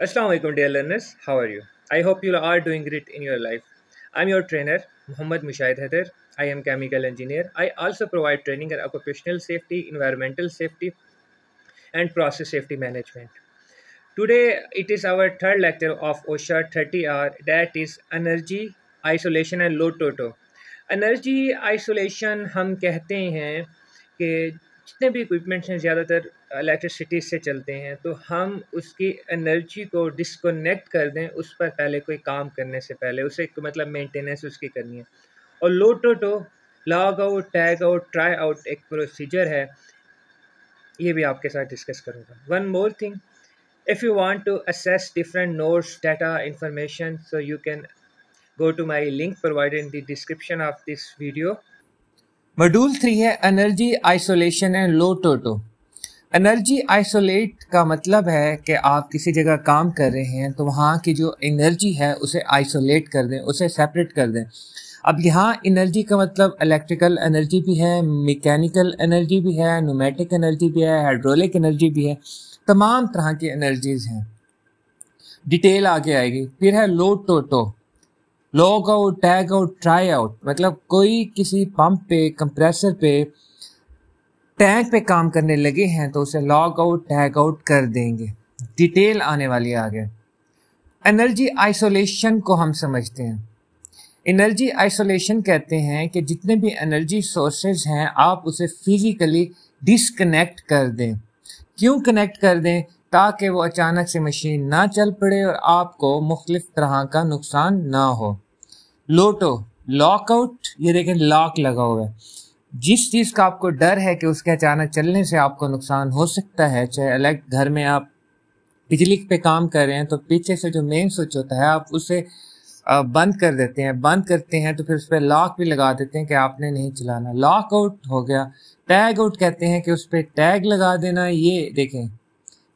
Assalamu alaikum, dear learners. How are you? I hope you are doing great in your life. I'm your trainer, Muhammad Mushahid Haider. I am chemical engineer. I also provide training in occupational safety, environmental safety, and process safety management. Today, it is our third lecture of OSHA 30R, that is energy isolation and low toto. Energy isolation हम कहते हैं कि जितने भी equipments हैं ज़्यादातर electricity से चलते हैं, तो हम उसकी एनर्जी को डिस्कनेक्ट कर दें उस पर पहले कोई काम करने से पहले उसे मतलब मेंटेनेंस उसकी करनी है। और LOTOTO lock out, tag out, try out एक प्रोसीजर है, ये भी आपके साथ डिस्कस करूँगा। One more thing, if you want to access different nodes, data, information, so you can go to my link provided in the description of this video. Module 3 है energy isolation and low toto. Energy isolate का मतलब है कि आप किसी जगह काम कर रहे हैं तो वहाँ की जो एनर्जी है उसे आइसोलेट कर दें, उसे सेपरेट कर दें। अब यहाँ एनर्जी का मतलब इलेक्ट्रिकल एनर्जी भी है, मैकेनिकल एनर्जी भी है, न्यूमेटिक एनर्जी भी है, हाइड्रोलिक एनर्जी भी है, तमाम तरह की एनर्जीज हैं। डिटेल आगे आएगी। फिर है LOTOTO, lock out, tag out, try out, मतलब कोई किसी पंप पे, कंप्रेसर पे, टैंक पे काम करने लगे हैं तो उसे लॉग आउट, टैग आउट कर देंगे। डिटेल आने वाली आगे। एनर्जी आइसोलेशन को हम समझते हैं। एनर्जी आइसोलेशन कहते हैं कि जितने भी एनर्जी सोर्सेज हैं आप उसे फिजिकली डिसकनेक्ट कर दें। क्यों कनेक्ट कर दें? ताकि वो अचानक से मशीन ना चल पड़े और आपको मुख्तलिफ तरह का नुकसान ना हो। लोटो, लॉकआउट, ये देखें लॉक लगा हुआ है। जिस चीज़ का आपको डर है कि उसके अचानक चलने से आपको नुकसान हो सकता है, चाहे अलग घर में आप बिजली पे काम कर रहे हैं तो पीछे से जो मेन स्विच होता है आप उसे बंद कर देते हैं, बंद करते हैं तो फिर उस पर लॉक भी लगा देते हैं कि आपने नहीं चलाना। लॉक आउट हो गया। टैग आउट कहते हैं कि उस पर टैग लगा देना। ये देखें,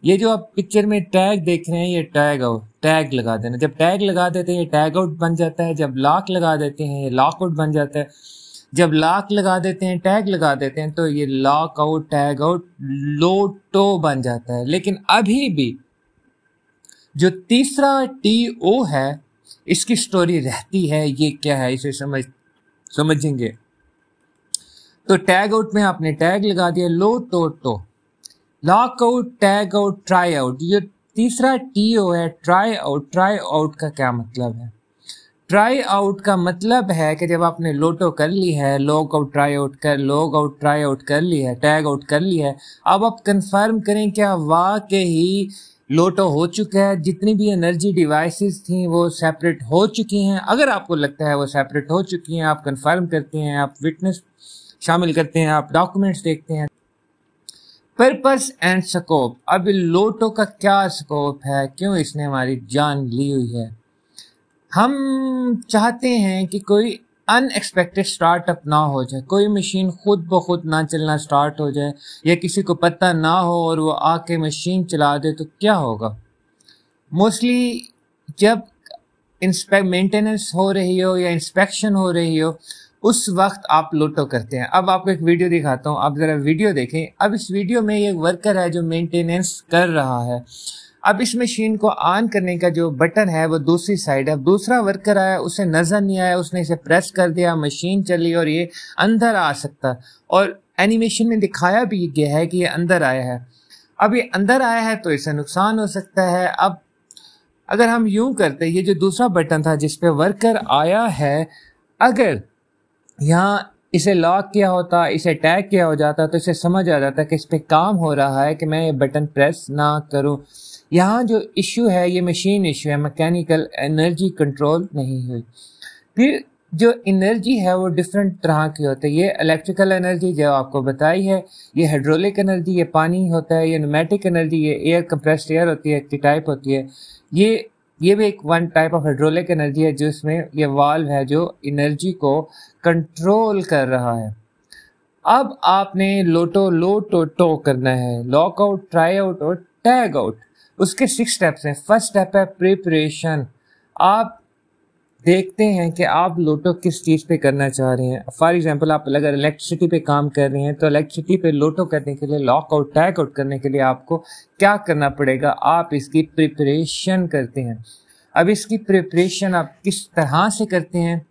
ये जो आप पिक्चर में टैग देख रहे हैं ये टैग आउट, टैग लगा देना। जब टैग लगा देते हैं ये टैग आउट बन जाता है, जब लॉक लगा देते हैं ये लॉक आउट बन जाता है, जब लॉक लगा देते हैं, टैग लगा देते हैं तो ये लॉक आउट, टैग आउट, लोटो बन जाता है। लेकिन अभी भी जो तीसरा TO है इसकी स्टोरी रहती है। ये क्या है इसे समझेंगे। तो टैग आउट में आपने टैग लगा दिया, LOTOTO, lock out, tag out, try out. ये तीसरा TO है ट्राई आउट। ट्राई आउट का क्या मतलब है? ट्राई आउट का मतलब है कि जब आपने लोटो कर ली है, लॉग आउट, ट्राई आउट कर, लॉग आउट, ट्राई आउट कर ली है, टैग आउट कर ली है, अब आप कंफर्म करें क्या वाकई लोटो हो चुका है, जितनी भी एनर्जी डिवाइसेस थी वो सेपरेट हो चुकी हैं। अगर आपको लगता है वो सेपरेट हो चुकी हैं, आप कंफर्म करते हैं, आप विटनेस शामिल करते हैं, आप डॉक्यूमेंट्स देखते हैं। Purpose and scope. अब लोटो का क्या स्कोप है, क्यों इसने हमारी जान ली हुई है? हम चाहते हैं कि कोई अनएक्सपेक्टेड स्टार्टअप ना हो जाए, कोई मशीन खुद ब खुद ना चलना स्टार्ट हो जाए, या किसी को पता ना हो और वो आके मशीन चला दे तो क्या होगा? मोस्टली जब मेंटेनेंस हो रही हो या इंस्पेक्शन हो रही हो उस वक्त आप लोटो करते हैं। अब आपको एक वीडियो दिखाता हूँ, आप ज़रा वीडियो देखें। अब इस वीडियो में एक वर्कर है जो मेंटेनेंस कर रहा है। अब इस मशीन को ऑन करने का जो बटन है वो दूसरी साइड है। अब दूसरा वर्कर आया, उसे नज़र नहीं आया, उसने इसे प्रेस कर दिया, मशीन चली और ये अंदर आ सकता, और एनिमेशन में दिखाया भी गया है कि ये अंदर आया है। अब ये अंदर आया है तो इसे नुकसान हो सकता है। अब अगर हम यूं करते, ये जो दूसरा बटन था जिस पे वर्कर आया है, अगर यहाँ इसे लॉक किया होता, इसे टैग किया हो जाता तो इसे समझ आ जाता कि इस पे काम हो रहा है कि मैं ये बटन प्रेस ना करूं। यहाँ जो इश्यू है ये मशीन इश्यू है, मैकेनिकल एनर्जी कंट्रोल नहीं हुई। फिर जो एनर्जी है वो डिफरेंट तरह की होती है। ये इलेक्ट्रिकल एनर्जी जो आपको बताई है, ये हाइड्रोलिक एनर्जी, ये पानी होता है, ये न्यूमेटिक एनर्जी, ये एयर कंप्रेस्ड एयर होती है, की टाइप होती है। ये भी एक one type of hydraulic energy है जिसमें ये वाल्व है जो एनर्जी को कंट्रोल कर रहा है। अब आपने लोटो करना है, लॉक आउट, ट्राई आउट और टैग आउट। उसके 6 स्टेप्स हैं। फर्स्ट स्टेप है प्रिपरेशन। आप देखते हैं कि आप लोटो किस चीज़ पे करना चाह रहे हैं। फॉर एग्जांपल, आप अगर इलेक्ट्रिसिटी पे काम कर रहे हैं तो इलेक्ट्रिसिटी पे लोटो करने के लिए, लॉकआउट टैग आउट करने के लिए आपको क्या करना पड़ेगा, आप इसकी प्रिपरेशन करते हैं। अब इसकी प्रिपरेशन आप किस तरह से करते हैं,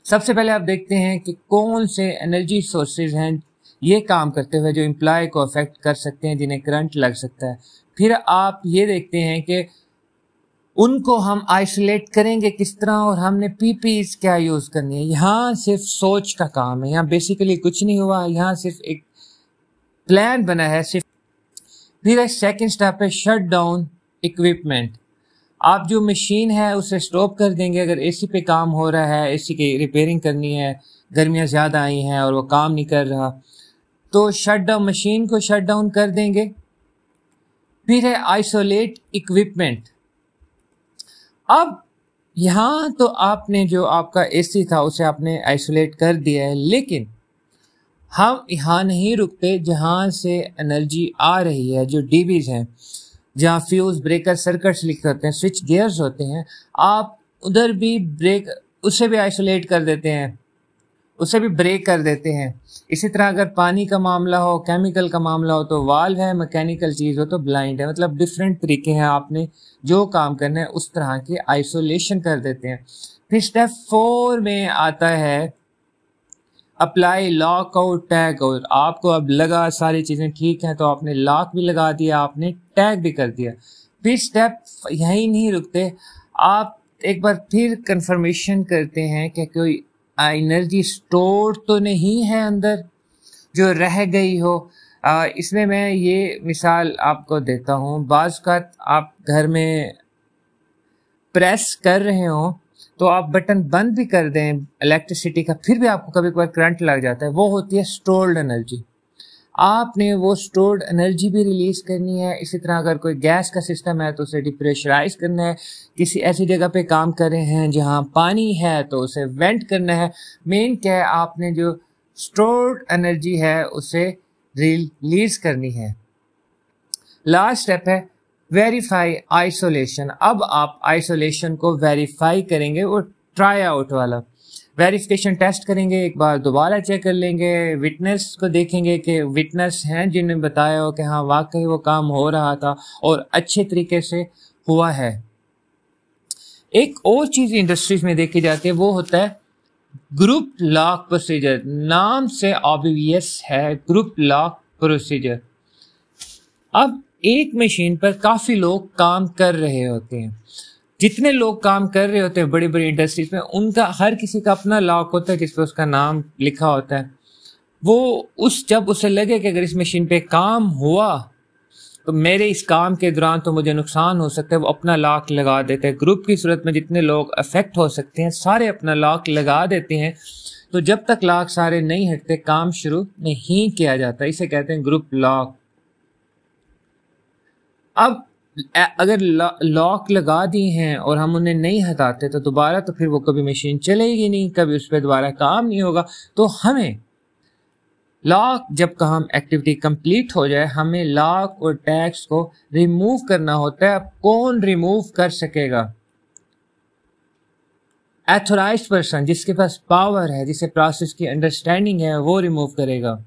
सबसे पहले आप देखते हैं कि कौन से एनर्जी सोर्सेज हैं ये काम करते हुए जो एम्प्लॉय को अफेक्ट कर सकते हैं, जिन्हें करंट लग सकता है। फिर आप ये देखते हैं कि उनको हम आइसोलेट करेंगे किस तरह और हमने पीपीज क्या यूज़ करनी है। यहाँ सिर्फ सोच का काम है, यहाँ बेसिकली कुछ नहीं हुआ, यहाँ सिर्फ एक प्लान बना है सिर्फ। फिर सेकंड स्टेप है शट डाउन इक्विपमेंट। आप जो मशीन है उसे स्टॉप कर देंगे। अगर एसी पे काम हो रहा है, एसी की रिपेयरिंग करनी है, गर्मियाँ ज़्यादा आई हैं और वो काम नहीं कर रहा, तो शट डाउन, मशीन को शट डाउन कर देंगे। फिर है आइसोलेट इक्विपमेंट। अब यहाँ तो आपने जो आपका एसी था उसे आपने आइसोलेट कर दिया है, लेकिन हम यहाँ नहीं रुकते। जहाँ से एनर्जी आ रही है, जो डीबीज हैं, जहाँ फ्यूज ब्रेकर सर्किट्स लिखे होते हैं, स्विच गियर्स होते हैं, आप उधर भी उसे भी आइसोलेट कर देते हैं, उसे भी ब्रेक कर देते हैं। इसी तरह अगर पानी का मामला हो, केमिकल का मामला हो तो वाल्व है, मैकेनिकल चीज़ हो तो ब्लाइंड है। मतलब डिफरेंट तरीके हैं, आपने जो काम करना है उस तरह की आइसोलेशन कर देते हैं। फिर स्टेप 4 में आता है apply lock out tag out. आपको अब लगा सारी चीज़ें ठीक हैं तो आपने लॉक भी लगा दिया, आपने टैग भी कर दिया। फिर स्टेप यहीं नहीं रुकते, आप एक बार फिर कंफर्मेशन करते हैं कि कोई एनर्जी स्टोर तो नहीं है अंदर जो रह गई हो। इसमें मैं ये मिसाल आपको देता हूँ। बाज़ का आप घर में प्रेस कर रहे हो तो आप बटन बंद भी कर दें इलेक्ट्रिसिटी का, फिर भी आपको कभी कभार करंट लग जाता है। वो होती है स्टोर्ड एनर्जी। आपने वो स्टोर्ड एनर्जी भी रिलीज करनी है। इसी तरह अगर कोई गैस का सिस्टम है तो उसे डिप्रेशराइज करना है। किसी ऐसी जगह पे काम कर रहे हैं जहां पानी है तो उसे वेंट करना है। मेन क्या है, आपने जो स्टोर्ड एनर्जी है उसे रिलीज करनी है। लास्ट स्टेप है वेरीफाई आइसोलेशन। अब आप आइसोलेशन को वेरीफाई करेंगे, वो ट्राई आउट वाला वेरिफिकेशन टेस्ट करेंगे। एक बार दोबारा चेक कर लेंगे, विटनेस को देखेंगे कि विटनेस हैं जिन्हें बताया हो कि हाँ वाकई वो काम हो रहा था और अच्छे तरीके से हुआ है। एक और चीज़ इंडस्ट्रीज में देखी जाती है, वो होता है ग्रुप लॉक प्रोसीजर। नाम से ऑब्वियस है, ग्रुप लॉक प्रोसीजर। अब एक मशीन पर काफ़ी लोग काम कर रहे होते हैं। जितने लोग काम कर रहे होते हैं बड़ी बड़ी इंडस्ट्रीज में, उनका हर किसी का अपना लॉक होता है जिस पर उसका नाम लिखा होता है। वो जब उसे लगे कि अगर इस मशीन पे काम हुआ तो मेरे इस काम के दौरान तो मुझे नुकसान हो सकता है, वो अपना लॉक लगा देते हैं। ग्रुप की सूरत में जितने लोग अफेक्ट हो सकते हैं सारे अपना लॉक लगा देते हैं। तो जब तक लॉक सारे नहीं हटते काम शुरू नहीं किया जाता। इसे कहते हैं ग्रुप लॉक। अब अगर लॉक लगा दिए हैं और हम उन्हें नहीं हटाते तो दोबारा तो फिर वो कभी मशीन चलेगी नहीं, कभी उस पर दोबारा काम नहीं होगा। तो हमें लॉक, जब काम एक्टिविटी कंप्लीट हो जाए, हमें लॉक और टैग्स को रिमूव करना होता है। अब कौन रिमूव कर सकेगा? एथोराइज्ड पर्सन, जिसके पास पावर है, जिसे प्रोसेस की अंडरस्टैंडिंग है, वो रिमूव करेगा।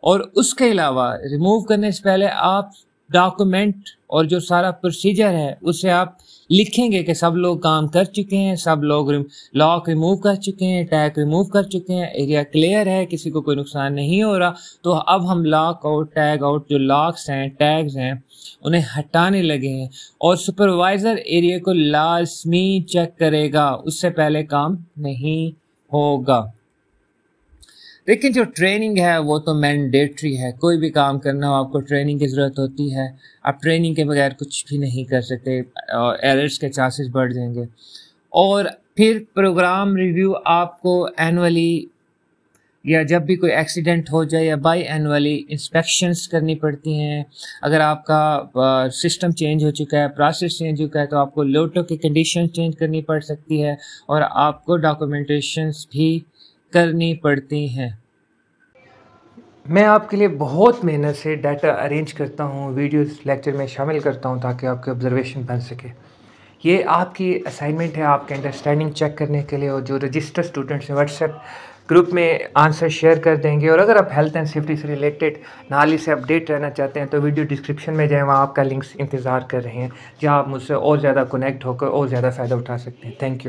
और उसके अलावा रिमूव करने से पहले आप डॉक्यूमेंट और जो सारा प्रोसीजर है उसे आप लिखेंगे कि सब लोग काम कर चुके हैं, सब लोग लॉक रिमूव कर चुके हैं, टैग रिमूव कर चुके हैं, एरिया क्लियर है, किसी को कोई नुकसान नहीं हो रहा। तो अब हम लॉक आउट टैग आउट, जो लॉक्स हैं टैग्स हैं, उन्हें हटाने लगे हैं। और सुपरवाइजर एरिया को लाजमी चेक करेगा, उससे पहले काम नहीं होगा। लेकिन जो ट्रेनिंग है वो तो मैंडेटरी है। कोई भी काम करना हो आपको ट्रेनिंग की ज़रूरत होती है। आप ट्रेनिंग के बगैर कुछ भी नहीं कर सकते, एरर्स के चांसेस बढ़ जाएंगे। और फिर प्रोग्राम रिव्यू आपको एनुअली या जब भी कोई एक्सीडेंट हो जाए या बाई एनुअली इंस्पेक्शंस करनी पड़ती हैं। अगर आपका सिस्टम चेंज हो चुका है, प्रोसेस चेंज हो चुका है, तो आपको लोटो की कंडीशन चेंज करनी पड़ सकती है और आपको डॉक्यूमेंटेशंस भी करनी पड़ती हैं। मैं आपके लिए बहुत मेहनत से डाटा अरेंज करता हूँ, वीडियोस लेक्चर में शामिल करता हूँ ताकि आपके ऑब्जर्वेशन बन सके। ये आपकी असाइनमेंट है आपके अंडरस्टैंडिंग चेक करने के लिए, और जो रजिस्टर्ड स्टूडेंट्स हैं व्हाट्सएप ग्रुप में आंसर शेयर कर देंगे। और अगर आप हेल्थ एंड सेफ्टी से रिलेटेड नाली से अपडेट रहना चाहते हैं तो वीडियो डिस्क्रिप्शन में जाएँ, वहाँ आपका लिंक्स इंतज़ार कर रहे हैं, जहाँ आप मुझसे और ज़्यादा कनेक्ट होकर और ज़्यादा फ़ायदा उठा सकते हैं। Thank you.